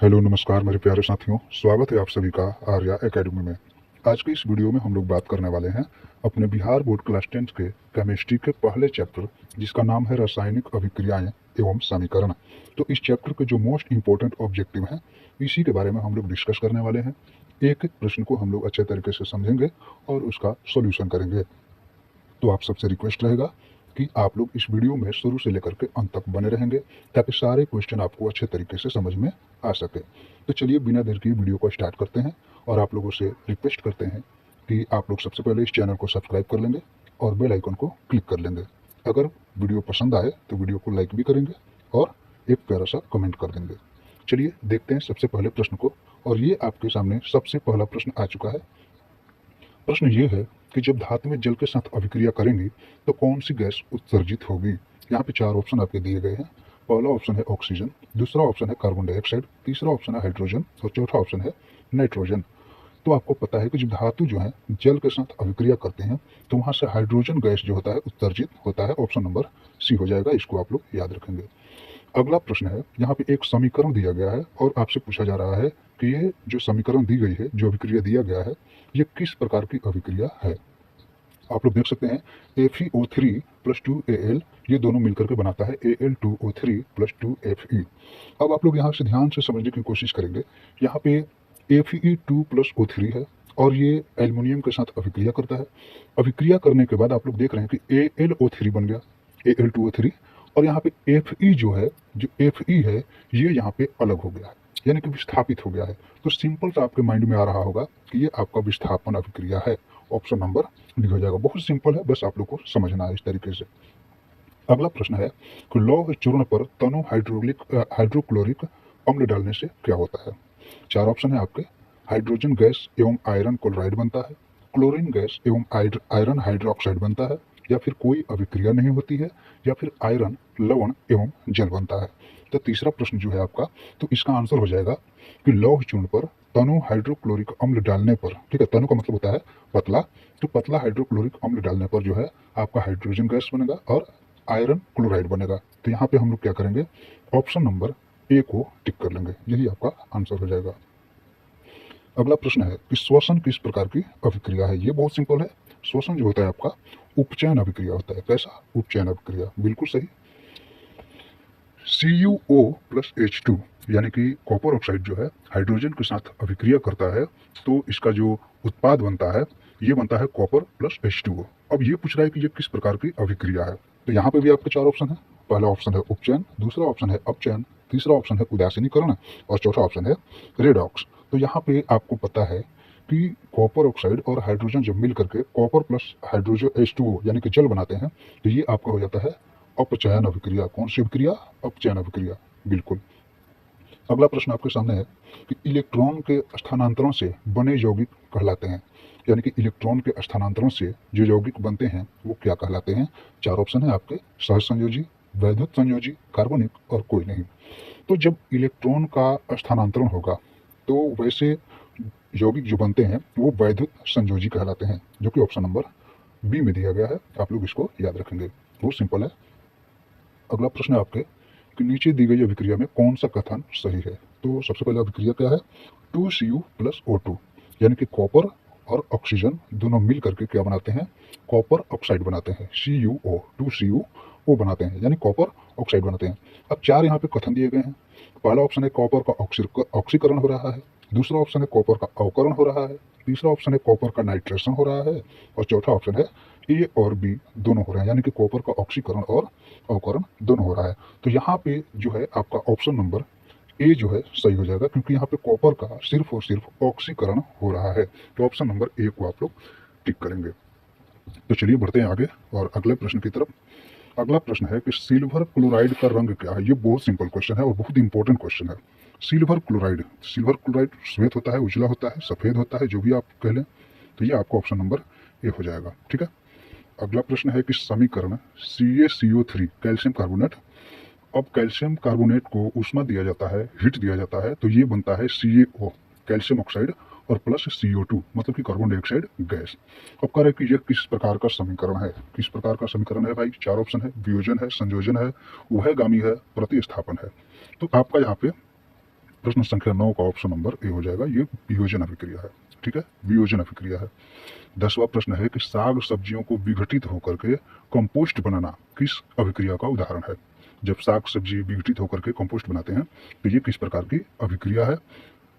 Hello नमस्कार मेरे प्यारे साथियों, स्वागत है आप सभी का आर्या एकेडमी में। आज की इस वीडियो में हम लोग बात करने वाले हैं अपने बिहार बोर्ड क्लास 10 के केमिस्ट्री के पहले चैप्टर जिसका नाम है रासायनिक अभिक्रियाएं एवं समीकरण। तो इस चैप्टर के जो मोस्ट इम्पोर्टेंट ऑब्जेक्टिव हैं इसी के बारे में हम लोग डिस्कस करने वाले हैं। एक एक प्रश्न को हम लोग अच्छे तरीके से समझेंगे और उसका सोल्यूशन करेंगे। तो आप सबसे रिक्वेस्ट रहेगा कि आप लोग इस वीडियो में शुरू से लेकर के अंत तक बने रहेंगे ताकि सारे क्वेश्चन आपको अच्छे तरीके से समझ में आ सके। तो चलिए बिना देर की वीडियो को स्टार्ट करते हैं और आप लोगों से रिक्वेस्ट करते हैं कि आप लोग सबसे पहले इस चैनल को सब्सक्राइब कर लेंगे और बेल आइकन को क्लिक कर लेंगे। अगर वीडियो पसंद आए तो वीडियो को लाइक भी करेंगे और एक प्यारा सा कमेंट कर देंगे। चलिए देखते हैं सबसे पहले प्रश्न को। और ये आपके सामने सबसे पहला प्रश्न आ चुका है। प्रश्न ये है कि जब धातुएं जल के साथ अभिक्रिया करेंगी तो कौन सी गैस उत्सर्जित होगी। यहाँ पे चार ऑप्शन आपके दिए गए हैं। पहला ऑप्शन है ऑक्सीजन, दूसरा ऑप्शन है कार्बन डाइऑक्साइड, तीसरा ऑप्शन है हाइड्रोजन और चौथा ऑप्शन है नाइट्रोजन। तो आपको पता है कि जब धातु जो है जल के साथ अभिक्रिया करते हैं तो वहाँ से हाइड्रोजन गैस जो होता है उत्सर्जित होता है। ऑप्शन नंबर सी हो जाएगा, इसको आप लोग याद रखेंगे। अगला प्रश्न है, यहाँ पे एक समीकरण दिया गया है और आपसे पूछा जा रहा है कि ये जो समीकरण दी गई है, जो अभिक्रिया दिया गया है, ये किस प्रकार की अभिक्रिया है। आप लोग देख सकते हैं FeO3 प्लस 2Al ये दोनों मिलकर के बनाता है Al2O3 प्लस 2Fe। अब आप लोग यहाँ से ध्यान से समझने की कोशिश करेंगे। यहाँ पे Fe2 प्लस O3 है और ये एल्युमिनियम के साथ अभिक्रिया करता है। अभिक्रिया करने के बाद आप लोग देख रहे हैं कि AlO3 बन गया, Al2O3, और यहाँ पे Fe जो है, जो Fe है, ये यहाँ पे अलग हो गया है, यानी कि विस्थापित हो गया है। तो सिंपल सा आपके माइंड में आ रहा होगा कि ये आपका विस्थापन अभिक्रिया है। ऑप्शन नंबर डी हो जाएगा। बहुत सिंपल है, बस आप लोग को समझना है इस तरीके से। अगला प्रश्न है कि लौह चूर्ण पर तनु हाइड्रोक्लोरिक अम्ल डालने से क्या होता है। चार ऑप्शन है आपके। हाइड्रोजन गैस एवं आयरन क्लोराइड बनता है, क्लोरीन गैस एवं आयरन हाइड्रोक्साइड बनता है, या फिर कोई अभिक्रिया नहीं होती है, या फिर आयरन लवण एवं जल बनता है। तो तीसरा प्रश्न जो है आपका, तो इसका आंसर हो जाएगा कि लौह चूर्ण पर तनु हाइड्रोक्लोरिक अम्ल डालने पर, ठीक है, तनु का मतलब होता है पतला, तो पतला हाइड्रोक्लोरिक अम्ल डालने पर जो है आपका हाइड्रोजन गैस बनेगा और आयरन क्लोराइड बनेगा। तो यहाँ पे हम लोग क्या करेंगे, ऑप्शन नंबर ए को टिक कर लेंगे, यही आपका आंसर हो जाएगा। अगला प्रश्न है कि श्वसन किस प्रकार की अभिक्रिया है। ये बहुत सिंपल है। श्वसन जो होता है आपका उपचयन अभिक्रिया होता है। कैसा उपचयन अभिक्रिया, बिल्कुल सही। CuO प्लस H2 यानी कि कॉपर ऑक्साइड जो है हाइड्रोजन के साथ अभिक्रिया करता है तो इसका जो उत्पाद बनता है ये बनता है कॉपर प्लस H2O। अब ये पूछ रहा है कि ये किस प्रकार की अभिक्रिया है। तो यहाँ पे भी आपके चार ऑप्शन है। पहला ऑप्शन है उपचयन, दूसरा ऑप्शन है अपचयन, तीसरा ऑप्शन है उदासीनीकरण और चौथा ऑप्शन है रेडॉक्स। तो यहाँ पे आपको पता है कि कॉपर ऑक्साइड और हाइड्रोजन जब मिल करके कॉपर प्लस हाइड्रोजन H2O यानी कि जल बनाते हैं तो ये आपका हो जाता है अपचयन अभिक्रिया। कौन सी अभिक्रिया, अपचयन अभिक्रिया, बिल्कुल। अगला प्रश्न आपके सामने है कि इलेक्ट्रॉन के स्थानांतरण से बने यौगिक कहलाते हैं, यानी कि इलेक्ट्रॉन के स्थानांतरण से जो यौगिक बनते हैं वो क्या कहलाते हैं। चार ऑप्शन है आपके। सहज संयोजी, वैद्युत संयोजी, कार्बनिक और कोई नहीं। तो जब इलेक्ट्रॉन का स्थानांतरण होगा तो वैसे यौगिक जो बनते हैं वो वैद्युत संयोजी कहलाते हैं, जो कि ऑप्शन नंबर बी में दिया गया है। आप लोग इसको याद रखेंगे, बहुत सिंपल है। अगला प्रश्न है आपके कि नीचे दी गई अभिक्रिया में कौन सा कथन सही है। तो सबसे पहले अभिक्रिया क्या है, 2Cu प्लस O2 यानी कि कॉपर और ऑक्सीजन दोनों मिल करके क्या बनाते हैं, कॉपर ऑक्साइड बनाते हैं। CuO 2Cu बनाते हैं यानी कॉपर ऑक्साइड बनाते हैं। अब चार यहाँ पे कथन दिए गए हैं। पहला ऑप्शन है कॉपर का ऑक्सीकरण हो रहा है, दूसरा ऑप्शन है कॉपर का अवकरण हो रहा है, तीसरा ऑप्शन है कॉपर का नाइट्रेशन हो रहा है और चौथा ऑप्शन है ए और बी दोनों हो रहे हैं, यानी कि कॉपर का ऑक्सीकरण और अवकरण दोनों हो रहा है। तो यहाँ पे जो है आपका ऑप्शन नंबर ए जो है सही हो जाएगा, क्योंकि यहाँ पे कॉपर का सिर्फ और सिर्फ ऑक्सीकरण हो रहा है। तो ऑप्शन नंबर ए को आप लोग टिक करेंगे। तो चलिए बढ़ते हैं आगे और अगले प्रश्न की तरफ। अगला प्रश्न है कि सिल्वर क्लोराइड का रंग क्या है। ये बहुत सिंपल क्वेश्चन है और बहुत इंपॉर्टेंट क्वेश्चन है। सिल्वर क्लोराइड श्वेत होता है, उजला होता है, सफ़ेद होता है, जो भी आप कह लें। तो ये आपका ऑप्शन नंबर ए हो जाएगा, ठीक है। अगला प्रश्न है कि समीकरण CaCO3 कैल्शियम कार्बोनेट। अब कैल्शियम कार्बोनेट को ऊष्मा दिया जाता है, हीट दिया जाता है, तो ये बनता है CaO कैल्शियम ऑक्साइड और प्लस CO2 मतलब कि कार्बन डाइऑक्साइड गैस। अब कह रहे कि यह किस प्रकार का समीकरण है। किस प्रकार का समीकरण है भाई, चार ऑप्शन है। वियोजन है, संयोजन है, उभयगामी है, प्रतिस्थापन है। तो आपका यहाँ पे प्रश्न संख्या 9 का ऑप्शन नंबर ए हो जाएगा, ये वियोजन अभिक्रिया है। ठीक है, वियोजन अभिक्रिया है। 10वां प्रश्न है कि साग सब्जियों को विघटित होकर के कंपोस्ट बनाना किस अभिक्रिया का उदाहरण है। जब साग सब्जी विघटित होकर के कंपोस्ट बनाते हैं तो ये किस प्रकार की अभिक्रिया है।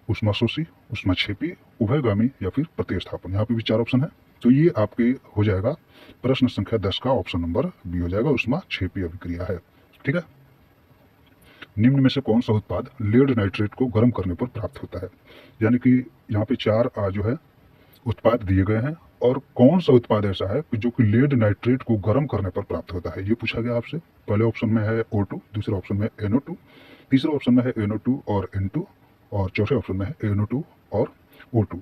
ऊष्माशोषी, ऊष्माक्षेपी, उभयगामी या फिर प्रतिस्थापन। यहाँ पे भी 4 ऑप्शन है, तो ये आपके हो जाएगा प्रश्न संख्या 10 का ऑप्शन नंबर बी हो जाएगा, ऊष्माक्षेपी अभिक्रिया है। ठीक है, निम्न में से कौन सा उत्पाद लेड नाइट्रेट को गर्म करने पर प्राप्त होता है। यानी कि यहाँ पे 4 जो है उत्पाद दिए गए हैं, और कौन सा उत्पाद ऐसा है जो कि लेड नाइट्रेट को गर्म करने पर प्राप्त होता है, ये पूछा गया आपसे। पहले ऑप्शन में है O2, दूसरे ऑप्शन में NO2, तीसरे ऑप्शन में है NO2 और N2, और चौथे ऑप्शन में है NO2 और O2।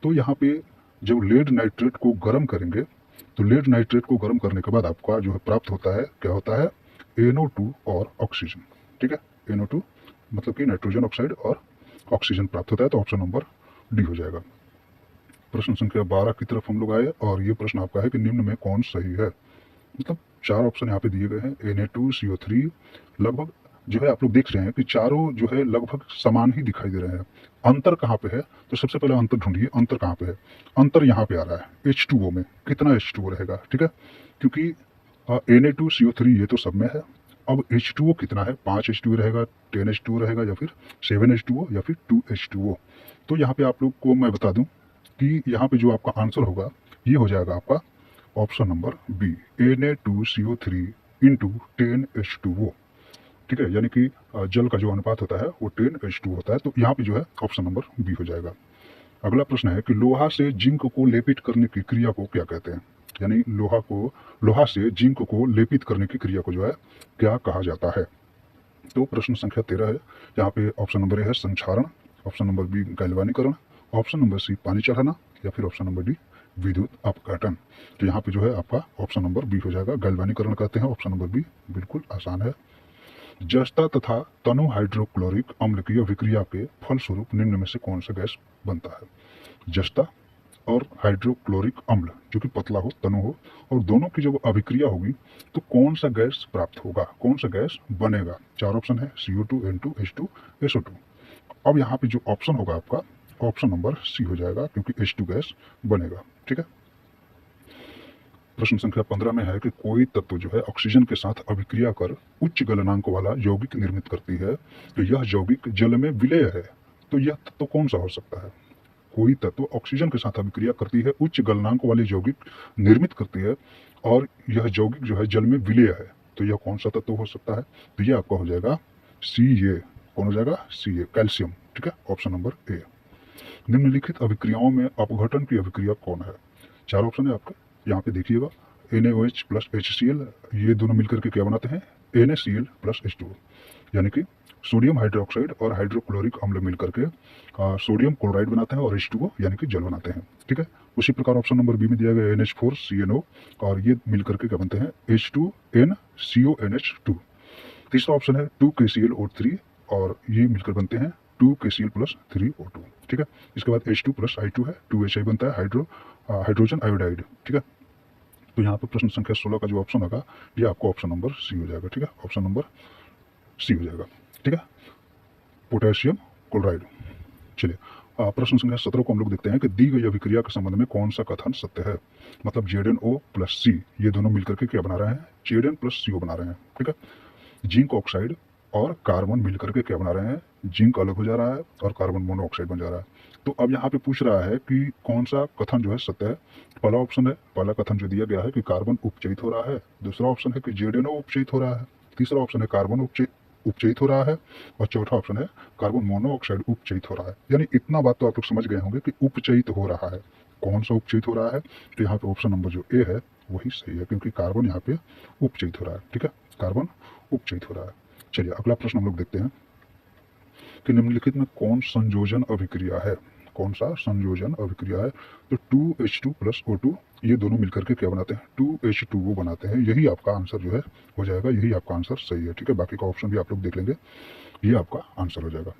तो यहाँ पे जब लेड नाइट्रेट को गर्म करेंगे तो लेड नाइट्रेट को गर्म करने के बाद आपका जो है प्राप्त होता है, क्या होता है, NO2 और ऑक्सीजन। ठीक है, NO2 मतलब कि नाइट्रोजन ऑक्साइड और ऑक्सीजन प्राप्त होता है, तो ऑप्शन नंबर डी हो जाएगा। प्रश्न संख्या 12 की तरफ हम लोग आए, और ये प्रश्न आपका है कि निम्न में कौन सही है। मतलब 4 ऑप्शन यहाँ पे दिए गए हैं, Na2CO3 लगभग जो है आप लोग देख रहे हैं कि चारों जो है लगभग समान ही दिखाई दे रहे हैं। अंतर कहाँ पे है, तो सबसे पहले अंतर ढूंढिए, अंतर कहाँ पे है। अंतर यहाँ पे आ रहा है H2O में, कितना H2O रहेगा। ठीक है, क्योंकि Na2CO3 ये तो सब में है, अब H2O कितना है, 5 H2O रहेगा, 10 H2O रहेगा, या फिर 7 H2O, या फिर 2 H2O। तो यहाँ पे आप लोग को मैं बता दूं कि यहाँ पे जो आपका आंसर होगा ये हो जाएगा आपका option number B, Na2CO3 into 10H2O। ठीक है, यानी कि जल का जो अनुपात होता है वो 10H2 होता है, तो यहाँ पे जो है ऑप्शन नंबर बी हो जाएगा। अगला प्रश्न है कि लोहा से जिंक को लेपित करने की क्रिया को क्या कहते हैं। यानी लोहा से जिंक को लेपित करने की क्रिया को जो है क्या कहा जाता है। तो प्रश्न संख्या 13 है, यहाँ पे ऑप्शन नंबर ए है संक्षारण, ऑप्शन नंबर बी गैल्वानीकरण, ऑप्शन नंबर सी पानी चढ़ाना, या फिर ऑप्शन नंबर डी विद्युत अपघटन। तो यहाँ पे जो है आपका ऑप्शन नंबर बी हो जाएगा, गैल्वानीकरण कहते हैं, ऑप्शन नंबर बी बिल्कुल आसान है। जस्ता तथा तनु हाइड्रोक्लोरिक अम्ल की अभिक्रिया के फलस्वरूप निम्न में से कौन सा गैस बनता है। जस्ता और हाइड्रोक्लोरिक अम्ल जो कि पतला हो, तनु हो, और दोनों की जब अभिक्रिया होगी तो कौन सा गैस प्राप्त होगा, कौन सा गैस बनेगा। 4 ऑप्शन है, CO2, N2, H2, SO2। अब यहाँ पे जो ऑप्शन होगा आपका ऑप्शन नंबर सी हो जाएगा, क्योंकि H2 गैस बनेगा। ठीक है, प्रश्न संख्या 15 में है कि कोई तत्व जो है ऑक्सीजन के साथ अभिक्रिया कर उच्च गलनांक वाला यौगिक निर्मित करती है, तो यह यौगिक जल में विलेय है, तो यह तत्व कौन सा हो सकता है। कोई तत्व ऑक्सीजन के साथ अभिक्रिया करती है, उच्च गलनांक वाले यौगिक निर्मित करती है, और यह यौगिक जो है जल में विलेय है, तो यह कौन सा तत्व हो सकता है। तो यह आपका हो जाएगा Ca। कौन हो जाएगा, Ca, कैल्शियम। ठीक है, ऑप्शन नंबर ए। निम्नलिखित अभिक्रियाओं में अपघटन की अभिक्रिया कौन है। 4 ऑप्शन है आपका, यहाँ पे देखिएगा, NaOH प्लस HCl, ये दोनों मिलकर के क्या बनाते हैं, NaCl प्लस H2O। यानी कि सोडियम हाइड्रोक्साइड और हाइड्रोक्लोरिक अम्ल मिलकर के सोडियम क्लोराइड बनाते हैं, और H2O यानी कि जल बनाते हैं। ठीक है, उसी प्रकार ऑप्शन नंबर बी में दिया गया NH4CNO, और ये मिलकर के क्या बनते हैं, H2NCONH2। तीसरा ऑप्शन है 2KClO3, और ये मिलकर बनते हैं 2KCl प्लस 3O2। ठीक है, इसके बाद H2 प्लस I2 है, 2HI बनता है, हाइड्रोजन आयोडाइड। ठीक है, तो यहाँ पे प्रश्न संख्या 16 का जो ऑप्शन होगा ये आपको ऑप्शन नंबर सी हो जाएगा। ठीक है, ऑप्शन नंबर सी हो जाएगा। ठीक है, पोटेशियम क्लोराइड। चलिए, प्रश्न संख्या 17 को हम लोग देखते हैं कि दी गई अभिक्रिया के संबंध में कौन सा कथन सत्य है। मतलब ZnO प्लस C ये दोनों मिलकर के क्या बना रहे हैं, Zn प्लस CO बना रहे हैं। ठीक है, जिंक ऑक्साइड और कार्बन मिलकर के क्या बना रहे हैं, जिंक अलग हो जा रहा है और कार्बन मोनोऑक्साइड बन जा रहा है। तो अब यहाँ पे पूछ रहा है कि कौन सा कथन जो है सत्य है। पहला ऑप्शन है, पहला कथन जो दिया गया है कि कार्बन उपचयित हो रहा है, दूसरा ऑप्शन है कि ZnO उपचयित हो रहा है, तीसरा ऑप्शन है कार्बन उपचयित हो रहा है, और चौथा ऑप्शन है कार्बन मोनोऑक्साइड उपचयित हो रहा है। यानी इतना बात तो आप लोग समझ गए होंगे कि उपचयित हो रहा है, कौन सा उपचयित हो रहा है। तो यहाँ पे ऑप्शन नंबर जो ए है वही सही है, क्योंकि कार्बन यहाँ पे उपचयित हो रहा है। ठीक है, कार्बन उपचयित हो रहा है। चलिए, अगला प्रश्न हम लोग देखते हैं कि निम्नलिखित में कौन संयोजन अभिक्रिया है। कौन सा संयोजन अभिक्रिया है। तो 2H2 प्लस O2 ये दोनों मिलकर के क्या बनाते हैं, 2H2O बनाते हैं। यही आपका आंसर जो है हो जाएगा, यही आपका आंसर सही है। ठीक है, बाकी का ऑप्शन भी आप लोग देख लेंगे, ये आपका आंसर हो जाएगा।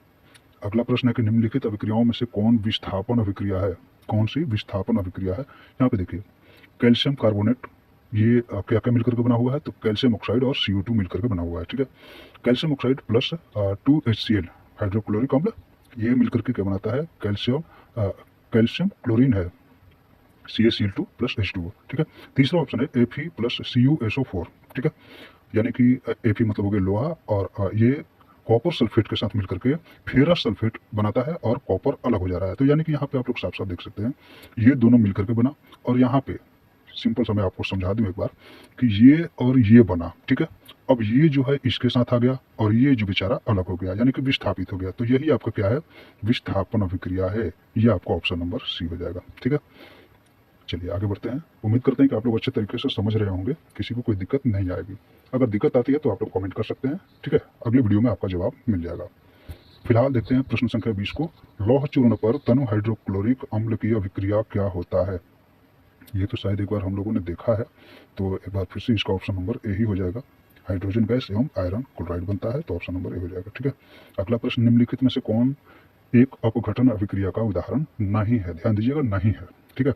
अगला प्रश्न है कि निम्नलिखित अभिक्रियाओं में से कौन विस्थापन अभिक्रिया है। कौन सी विस्थापन अभिक्रिया है। यहाँ पे देखिए, कैल्शियम कार्बोनेट ये क्या क्या मिलकर के बना हुआ है, तो कैल्शियम ऑक्साइड और CO2 मिलकर के बना हुआ है। ठीक है, calcium oxide plus 2HCl hydrochloric अम्ल, ये मिलकर के क्या बनाता है, कैल्शियम क्लोरीन है, CaCl2 प्लस H2O, ठीक है। तीसरा ऑप्शन है Fe प्लस CuSO4, ठीक है, यानी कि Fe मतलब हो गया लोहा, और ये कॉपर सल्फेट के साथ मिलकर के फेरस सल्फेट बनाता है और कॉपर अलग हो जा रहा है। तो यानी कि यहाँ पे आप लोग साफ साफ देख सकते हैं ये दोनों मिलकर के बना, और यहाँ पे सिंपल सा मैं आपको समझा दूं एक बार कि ये और ये बना, ठीक है। अब ये जो है इसके साथ आ गया और ये जो बेचारा अलग हो गया, यानी कि विस्थापित हो गया। तो यही आपका क्या है, विस्थापन अभिक्रिया है। ये आपका ऑप्शन नंबर सी हो जाएगा, ठीक है। चलिए आगे बढ़ते हैं। उम्मीद करते हैं कि आप लोग अच्छे तरीके से समझ रहे होंगे, किसी को कोई दिक्कत नहीं आएगी। अगर दिक्कत आती है तो आप लोग कमेंट कर सकते हैं, ठीक है। अगली वीडियो में आपका जवाब मिल जाएगा। फिलहाल देखते हैं प्रश्न संख्या 20 को। लौह चूर्ण पर तनु हाइड्रोक्लोरिक अम्ल की अभिक्रिया क्या होता है। ये तो शायद एक बार हम लोगों ने देखा है, तो एक बार फिर से इसका ऑप्शन नंबर ए ही हो जाएगा। हाइड्रोजन गैस एवं आयरन क्लोराइड बनता है, तो ऑप्शन नंबर ए हो जाएगा, ठीक है। अगला प्रश्न, निम्नलिखित में से कौन एक अपघटन अभिक्रिया का उदाहरण नहीं है। ध्यान दीजिएगा, नहीं है, ठीक है।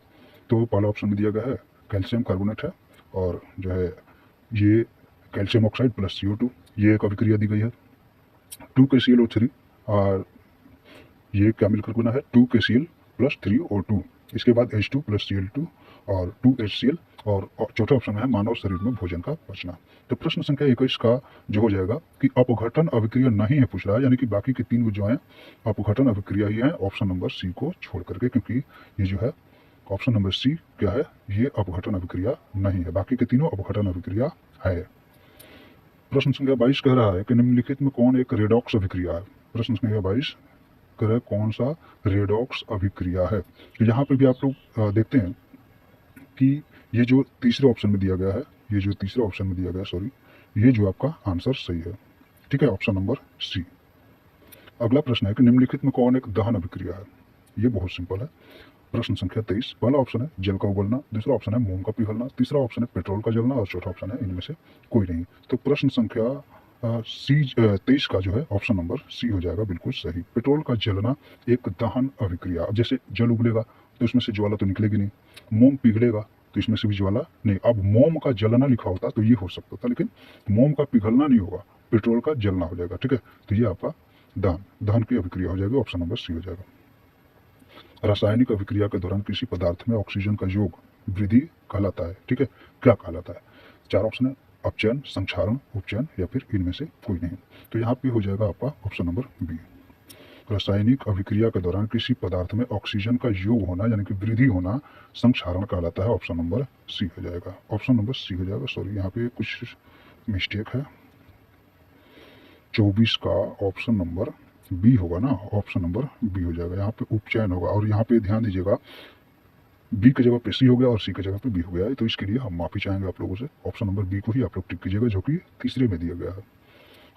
तो पहला ऑप्शन में दिया गया है कैल्शियम कार्बोनेट है, और जो है ये कैल्शियम ऑक्साइड प्लस CO2, ये एक अभिक्रिया दी गई है। 2KClO3, और ये क्या मिलकर बना है, 2KCl प्लस 3O2। इसके बाद H2 प्लस Cl2 और 2HCl, और चौथा ऑप्शन है मानव शरीर में भोजन का पचना। तो प्रश्न संख्या 21 का जो हो जाएगा कि अपघटन अभिक्रिया नहीं है पूछ रहा है, यानी कि बाकी के तीन जो है अपघटन अभिक्रिया ही है, ऑप्शन नंबर सी को छोड़ करके, क्योंकि ये जो है ऑप्शन नंबर सी क्या है, ये अपघटन अभिक्रिया नहीं है, बाकी के तीनों अपघटन अभिक्रिया है। प्रश्न संख्या 22 कह रहा है कि निम्नलिखित में कौन एक रेडॉक्स अभिक्रिया है। प्रश्न संख्या 22 कह रहा है कौन सा रेडॉक्स अभिक्रिया है। तो यहाँ पे भी आप लोग देखते हैं कि ये जो तीसरे ऑप्शन में दिया गया है, ये जो तीसरे ऑप्शन में दिया गया, सॉरी, ये जो आपका आंसर सही है, ठीक है, ऑप्शन नंबर सी। अगला प्रश्न है कि निम्नलिखित में कौन एक दहन अभिक्रिया है। ये बहुत सिंपल है। प्रश्न संख्या 23, पहला ऑप्शन है जल का उबलना, दूसरा ऑप्शन है मोम का पिघलना, तीसरा ऑप्शन है पेट्रोल का जलना, और चौथा ऑप्शन है इनमें से कोई नहीं। तो प्रश्न संख्या सी 23 का जो है ऑप्शन नंबर सी हो जाएगा, बिल्कुल सही। पेट्रोल का जलना एक दहन अभिक्रिया। अब जैसे जल उबलेगा तो इसमें से ज्वाला तो निकलेगी नहीं, मोम पिघलेगा तो इसमें से भी ज्वाला नहीं। अब मोम का जलना लिखा होता तो ये हो सकता था, लेकिन मोम का पिघलना नहीं होगा, पेट्रोल का जलना हो जाएगा, ठीक है। तो ये आपका दहन की अभिक्रिया हो जाएगी, ऑप्शन नंबर सी हो जाएगा। रासायनिक अभिक्रिया के दौरान किसी पदार्थ में ऑक्सीजन का योग वृद्धि कहलाता है, ठीक है, क्या कहलाता है। चार ऑप्शन है, अपचयन, संक्षारण, उपचयन, या फिर इनमें से कोई नहीं। तो यहाँ पे हो जाएगा आपका ऑप्शन नंबर बी। रासायनिक अभिक्रिया के दौरान किसी पदार्थ में ऑक्सीजन का योग होना यानी कि वृद्धि होना संक्षारण कहलाता है, ऑप्शन नंबर सी हो जाएगा, ऑप्शन नंबर सी हो जाएगा। सॉरी, यहाँ पे कुछ मिस्टेक है, 24 का ऑप्शन नंबर बी होगा ना, ऑप्शन नंबर बी हो जाएगा। यहाँ पे उपचयन होगा, और यहाँ पे ध्यान दीजिएगा बी की जगह पे सी हो गया और सी की जगह पे बी हो गया है, तो इसके लिए हम माफी चाहेंगे आप लोगों से। ऑप्शन नंबर बी को ही आप लोग टिक कीजिएगा, जो कि तीसरे में दिया गया है।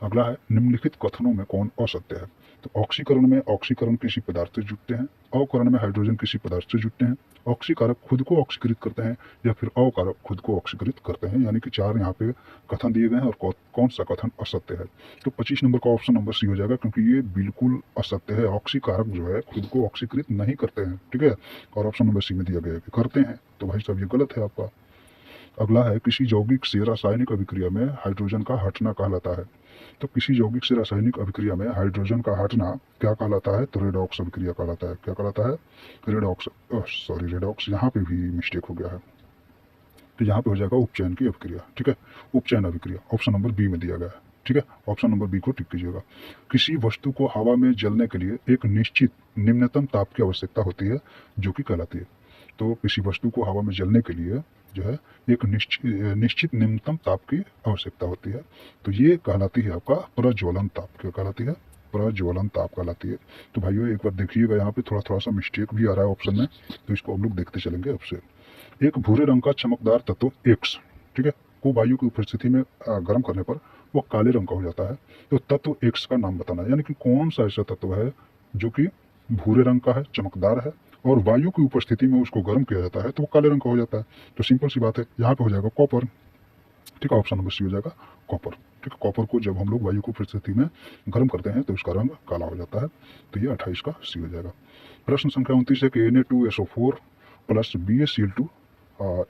अगला है, निम्नलिखित कथनों में कौन असत्य है। तो ऑक्सीकरण में ऑक्सीकरण किसी पदार्थ से जुटते हैं, अवकरण में हाइड्रोजन किसी पदार्थ से जुटते हैं, ऑक्सीकारक खुद को ऑक्सीकृत करते हैं, या फिर अवकारक खुद को ऑक्सीकृत करते हैं। यानी कि चार यहाँ पे कथन दिए गए हैं, और कौन सा कथन असत्य है। तो 25 नंबर का ऑप्शन नंबर सी हो जाएगा, क्योंकि ये बिल्कुल असत्य है। ऑक्सीकारक जो है खुद को ऑक्सीकृत नहीं करते हैं, ठीक है, और ऑप्शन नंबर सी में दिया गया है कि करते हैं, तो भाई साहब ये गलत है आपका। अगला है, किसी यौगिक से रासायनिक अभिक्रिया में हाइड्रोजन का हटना कहलाता है। तो किसी यौगिक से रासायनिक अभिक्रिया में हाइड्रोजन का हटना क्या कहलाता है, तो रेडॉक्स अभिक्रिया कहलाता है। क्या कहलाता है, रेडॉक्स, सॉरी रेडॉक्स, यहाँ पे भी मिस्टेक हो गया है, तो यहाँ पे हो जाएगा उपचयन की अभिक्रिया, ठीक है, उपचयन अभिक्रिया, ऑप्शन नंबर बी में दिया गया है, ठीक है, ऑप्शन नंबर बी को टिक कीजिएगा। किसी वस्तु को हवा में जलने के लिए एक निश्चित निम्नतम ताप की आवश्यकता होती है, जो कि कहलाती है। तो किसी वस्तु को हवा में जलने के लिए जो है एक निश्चित निम्नतम ताप की आवश्यकता होती है, तो ये कहलाती है आपका प्रज्वलन ताप। क्या कहलाती है, प्रज्वलन ताप कहलाती है। तो भाइयों एक बार देखिएगा, यहाँ पे थोड़ा थोड़ा सा मिस्टेक भी आ रहा है ऑप्शन में, तो इसको हम लोग देखते चलेंगे अब से। एक भूरे रंग का चमकदार तत्व एक्स, ठीक है, को वायु की उपस्थिति में गर्म करने पर वो काले रंग का हो जाता है। तो तत्व एक्स का नाम बताना, यानी कि कौन सा ऐसा तत्व है जो कि भूरे रंग का है, चमकदार है, और वायु की उपस्थिति में उसको गर्म किया जाता है तो वो काले रंग का हो जाता है। तो सिंपल सी बात है, यहाँ पे हो जाएगा कॉपर, ठीक है, ऑप्शन नंबर सी हो जाएगा कॉपर, ठीक है। कॉपर को जब हम लोग वायु की उपस्थिति में गर्म करते हैं तो उसका रंग काला हो जाता है, तो ये 28 का सी हो जाएगा। प्रश्न संख्या 29 है कि Na2SO4 प्लस BaCl2,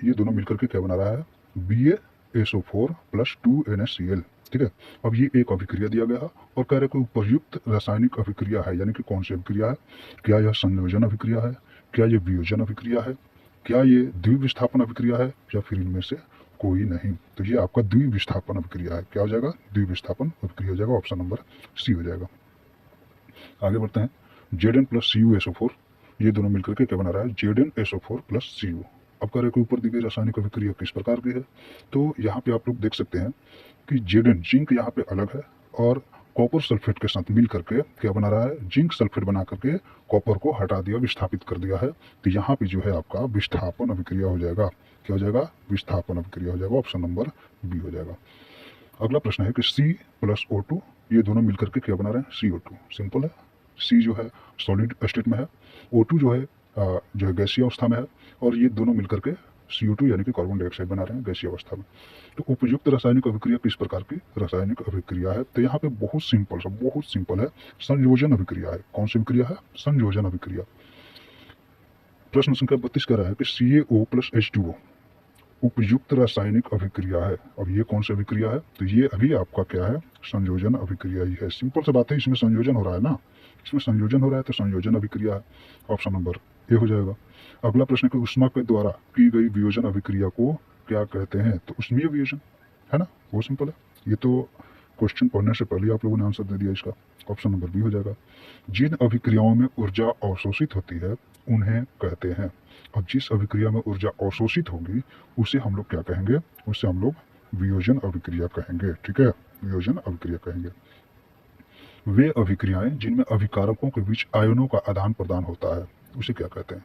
ये दोनों मिलकर के क्या बना रहा है, BaSO4 प्लस 2NaCl, ठीक है। अब ये एक अभिक्रिया दिया गया है और कह रहे कोई उपयुक्त रासायनिक अभिक्रिया है, यानी कि कौन सी अभिक्रिया है, क्या यह संयोजन अभिक्रिया है, क्या ये वियोजन अभिक्रिया है, क्या ये द्विविस्थापन अभिक्रिया है, या फिर इनमें से कोई नहीं। तो ये आपका द्विविस्थापन अभिक्रिया है। क्या हो जाएगा, द्विविस्थापन अभिक्रिया हो जाएगा, ऑप्शन नंबर सी हो जाएगा। आगे बढ़ते हैं, Zn प्लस CuSO4, ये दोनों मिलकर के क्या बना रहा है, ZnSO4 प्लस Cu। अब कह रहे कि ऊपर दी गई रासायनिक अभिक्रिया किस प्रकार की है, तो यहाँ पे आप लोग देख सकते हैं कि Zn जिंक यहाँ पे अलग है और कॉपर सल्फेट के साथ मिल करके क्या बना रहा है, जिंक सल्फेट बना करके कॉपर को हटा दिया, विस्थापित कर दिया है। तो यहाँ पे जो है आपका विस्थापन अभिक्रिया हो जाएगा। क्या हो जाएगा, विस्थापन अभिक्रिया हो जाएगा, ऑप्शन नंबर बी हो जाएगा। अगला प्रश्न है कि C प्लस O2, ये दोनों मिलकर के क्या बना रहे हैं, CO2। सिंपल है, C जो है सॉलिड स्टेट में है, O2 जो है गैसीय अवस्था में है, और ये दोनों मिलकर के CO2 यानी कि कार्बन डाइऑक्साइड बना रहे हैं गैसीय अवस्था में। तो उपयुक्त रासायनिक अभिक्रिया किस प्रकार की रासायनिक अभिक्रिया है, तो यहाँ पे बहुत सिंपल है, संयोजन अभिक्रिया है। कौन सी अभिक्रिया है, संयोजन अभिक्रिया। प्रश्न संख्या 32 कह रहा है कि CaO प्लस H2O उपयुक्त रासायनिक अभिक्रिया है। अब ये कौन सी अभिक्रिया है, तो ये अभी आपका क्या है, संयोजन अभिक्रिया ही है। सिंपल सा बात है, इसमें संयोजन हो रहा है ना, इसमें संयोजन हो रहा है तो संयोजन अभिक्रिया है, ऑप्शन नंबर ए हो जाएगा। अगला प्रश्न है, ऊष्मा के द्वारा की गई वियोजन अभिक्रिया को क्या कहते हैं, तो ऊष्मीय वियोजन है ना, वो सिंपल है। ये तो क्वेश्चन पढ़ने से पहले आप लोगों ने आंसर दे दिया इसका, ऑप्शन नंबर बी हो जाएगा। जिन अभिक्रियाओं में ऊर्जा अवशोषित होती है उन्हें कहते हैं, और जिस अभिक्रिया में ऊर्जा अवशोषित होगी उसे हम लोग क्या कहेंगे, उसे हम लोग वियोजन अभिक्रिया कहेंगे। ठीक है, वियोजन अभिक्रिया कहेंगे। वे अभिक्रियाएं जिनमें अभिकारकों के बीच आयनों का आदान प्रदान होता है उसे क्या कहते हैं,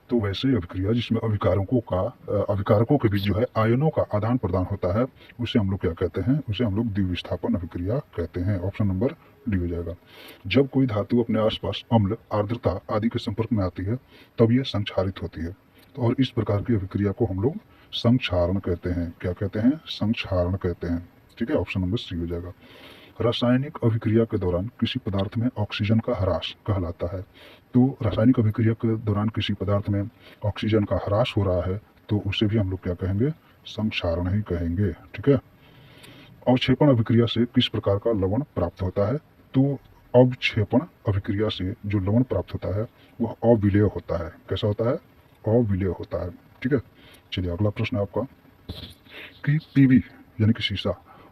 तो वैसे अभिक्रिया जिसमें अभिकारकों के बीच जो है आयनों का आदान प्रदान होता है उसे हम लोग क्या कहते हैं, उसे हम लोग द्विविस्थापन अभिक्रिया कहते हैं, ऑप्शन नंबर डी हो जाएगा। जब कोई धातु अपने आसपास अम्ल, आर्द्रता आदि के संपर्क में आती है तब यह संक्षारित होती है, तो और इस प्रकार की अभिक्रिया को हम लोग संक्षारण कहते हैं। क्या कहते हैं, संक्षारण कहते हैं। ठीक है, ऑप्शन नंबर सी हो जाएगा। रासायनिक अभिक्रिया के दौरान किसी पदार्थ में ऑक्सीजन का ह्रास कहलाता है, तो रासायनिक अभिक्रिया के दौरान किसी पदार्थ में ऑक्सीजन का ह्रास हो रहा है तो उसे भी हम लोग क्या कहेंगे, संक्षारण ही कहेंगे। ठीक है। अवक्षेपण अभिक्रिया से किस प्रकार का लवण प्राप्त होता है, तो अवक्षेपण अभिक्रिया से जो लवण प्राप्त होता है वह अविलेय होता है। कैसा होता है, अविलेय होता है। ठीक है, चलिए अगला प्रश्न है आपका कि पीवी यानी कि सीसा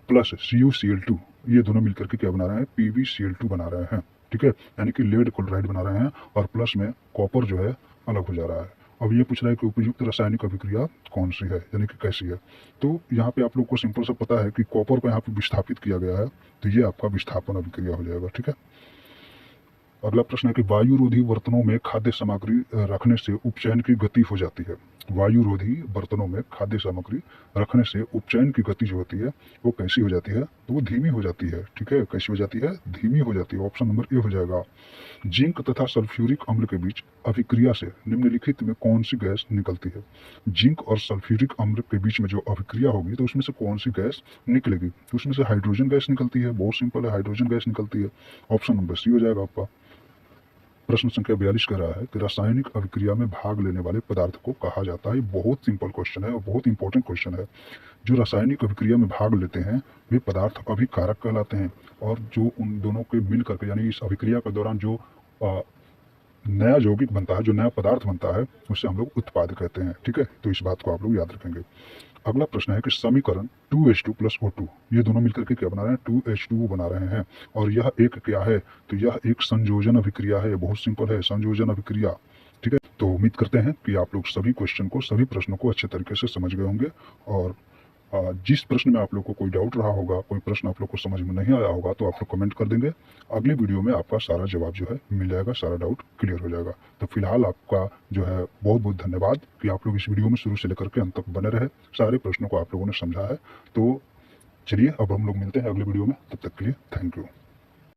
प्लस CuCl2, ये दोनों मिलकर के क्या बना रहे हैं, PbCl2 बना रहे हैं। ठीक है, यानी कि लेड क्लोराइड बना रहे हैं और प्लस में कॉपर जो है अलग हो जा रहा है। अब ये पूछ रहा है कि उपयुक्त रासायनिक अभिक्रिया कौन सी है, यानी कि कैसी है, तो यहाँ पे आप लोग को सिंपल सा पता है कि कॉपर को यहाँ पे विस्थापित किया गया है, तो ये आपका विस्थापन अभिक्रिया हो जाएगा। ठीक है। अगला प्रश्न है कि वायुरोधी बर्तनों में खाद्य सामग्री रखने से उपचयन की गति हो जाती है। वायुरोधी बर्तनों में खाद्य सामग्री रखने से उपचयन की गति जो होती है वो कैसी हो जाती है, तो वो धीमी हो जाती है। ठीक है, कैसी हो जाती है, धीमी हो जाती है, ऑप्शन नंबर ए हो जाएगा। जिंक तथा सल्फ्यूरिक अम्ल के बीच अभिक्रिया से निम्नलिखित में कौन सी गैस निकलती है। जिंक और सल्फ्यूरिक अम्ल के बीच में जो अभिक्रिया होगी तो उसमें से कौन सी गैस निकलेगी, तो उसमें से हाइड्रोजन गैस निकलती है। बहुत सिंपल है, हाइड्रोजन गैस निकलती है, ऑप्शन नंबर सी हो जाएगा आपका। प्रश्न संख्या 42 कह रहा है कि रासायनिक अभिक्रिया में भाग लेने वाले पदार्थ को कहा जाता है। बहुत सिंपल क्वेश्चन है और बहुत इंपॉर्टेंट क्वेश्चन है। जो रासायनिक अभिक्रिया में भाग लेते हैं वे पदार्थ अभिकारक कहलाते हैं, और जो उन दोनों के मिल करके यानी इस अभिक्रिया के दौरान जो नया यौगिक बनता है, जो नया पदार्थ बनता है उसे हम लोग उत्पाद कहते हैं। ठीक है, तो इस बात को आप लोग याद रखेंगे। अगला प्रश्न है कि समीकरण 2H2 प्लस O2, ये दोनों मिलकर के क्या बना रहे हैं, 2H2O बना रहे हैं, और यह एक क्या है, तो यह एक संयोजन अभिक्रिया है। बहुत सिंपल है, संयोजन अभिक्रिया। ठीक है, तो उम्मीद करते हैं कि आप लोग सभी क्वेश्चन को, सभी प्रश्नों को अच्छे तरीके से समझ गए होंगे, और जिस प्रश्न में आप लोग को कोई डाउट रहा होगा, कोई प्रश्न आप लोग को समझ में नहीं आया होगा तो आप लोग कमेंट कर देंगे। अगली वीडियो में आपका सारा जवाब जो है मिल जाएगा, सारा डाउट क्लियर हो जाएगा। तो फिलहाल आपका जो है बहुत बहुत धन्यवाद कि आप लोग इस वीडियो में शुरू से लेकर के अंत तक बने रहे, सारे प्रश्नों को आप लोगों ने समझा है। तो चलिए अब हम लोग मिलते हैं अगले वीडियो में, तब तक के लिए थैंक यू।